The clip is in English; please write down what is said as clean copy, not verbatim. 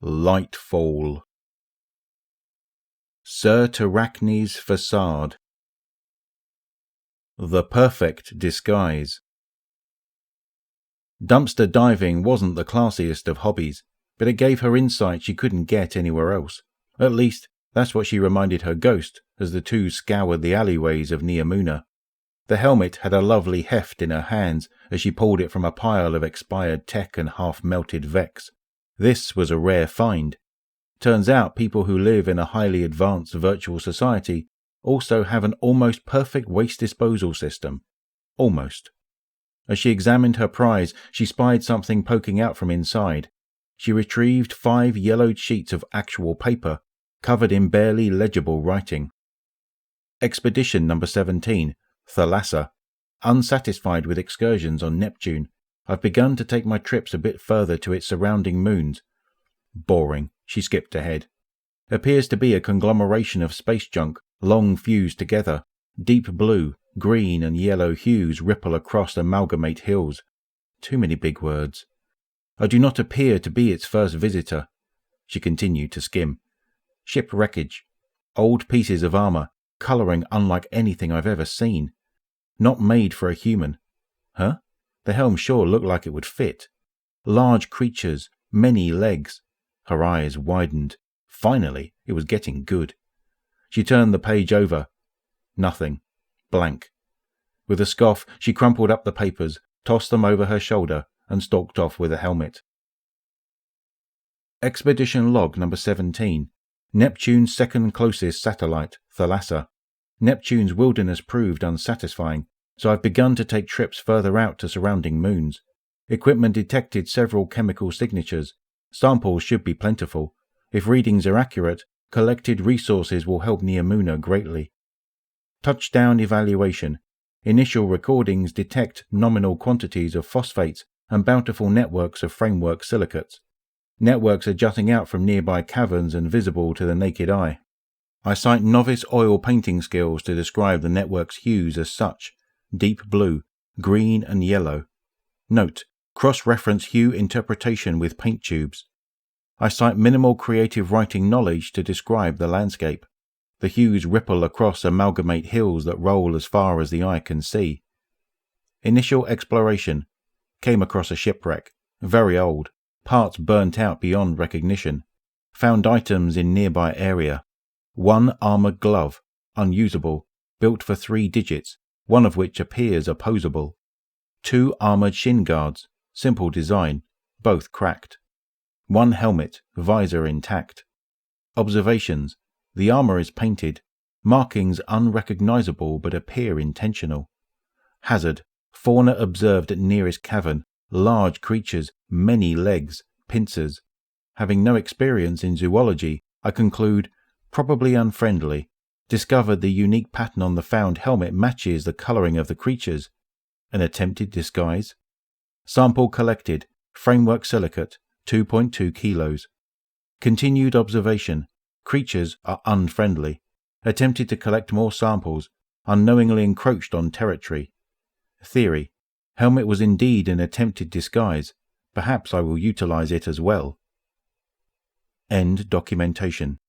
Lightfall. Cyrtarachne's Facade. The perfect disguise. Dumpster diving wasn't the classiest of hobbies, but it gave her insight she couldn't get anywhere else. At least, that's what she reminded her ghost as the two scoured the alleyways of Neomuna. The helmet had a lovely heft in her hands as she pulled it from a pile of expired tech and half-melted Vex. This was a rare find. Turns out people who live in a highly advanced virtual society also have an almost perfect waste disposal system. Almost. As she examined her prize, she spied something poking out from inside. She retrieved 5 yellowed sheets of actual paper, covered in barely legible writing. Expedition number 17, Thalassa. Unsatisfied with excursions on Neptune, I've begun to take my trips a bit further to its surrounding moons. Boring, she skipped ahead. Appears to be a conglomeration of space junk, long fused together. Deep blue, green and yellow hues ripple across amalgamate hills. Too many big words. I do not appear to be its first visitor. She continued to skim. Ship wreckage. Old pieces of armor, colouring unlike anything I've ever seen. Not made for a human. Huh? The helm sure looked like it would fit. Large creatures, many legs. Her eyes widened. Finally, it was getting good. She turned the page over. Nothing. Blank. With a scoff, she crumpled up the papers, tossed them over her shoulder, and stalked off with a helmet. Expedition log number 17. Neptune's second closest satellite, Thalassa. Neptune's wilderness proved unsatisfying, so I've begun to take trips further out to surrounding moons. Equipment detected several chemical signatures. Samples should be plentiful. If readings are accurate, collected resources will help Neomuna greatly. Touchdown evaluation. Initial recordings detect nominal quantities of phosphates and bountiful networks of framework silicates. Networks are jutting out from nearby caverns and visible to the naked eye. I cite novice oil painting skills to describe the network's hues as such: deep blue, green and yellow. Note: cross-reference hue interpretation with paint tubes. I cite minimal creative writing knowledge to describe the landscape. The hues ripple across amalgamate hills that roll as far as the eye can see. Initial exploration. Came across a shipwreck. Very old. Parts burnt out beyond recognition. Found items in nearby area. 1 armored glove. Unusable. Built for 3 digits, one of which appears opposable. 2 armored shin guards. Simple design. Both cracked. 1 helmet. Visor intact. Observations. The armor is painted. Markings unrecognizable but appear intentional. Hazard. Fauna observed at nearest cavern. Large creatures, many legs, pincers. Having no experience in zoology, I conclude, probably unfriendly. Discovered the unique pattern on the found helmet matches the colouring of the creatures. An attempted disguise. Sample collected. Framework silicate, 2.2 kilos. Continued observation. Creatures are unfriendly. Attempted to collect more samples. Unknowingly encroached on territory. Theory. Helmet was indeed an attempted disguise. Perhaps I will utilize it as well. End documentation.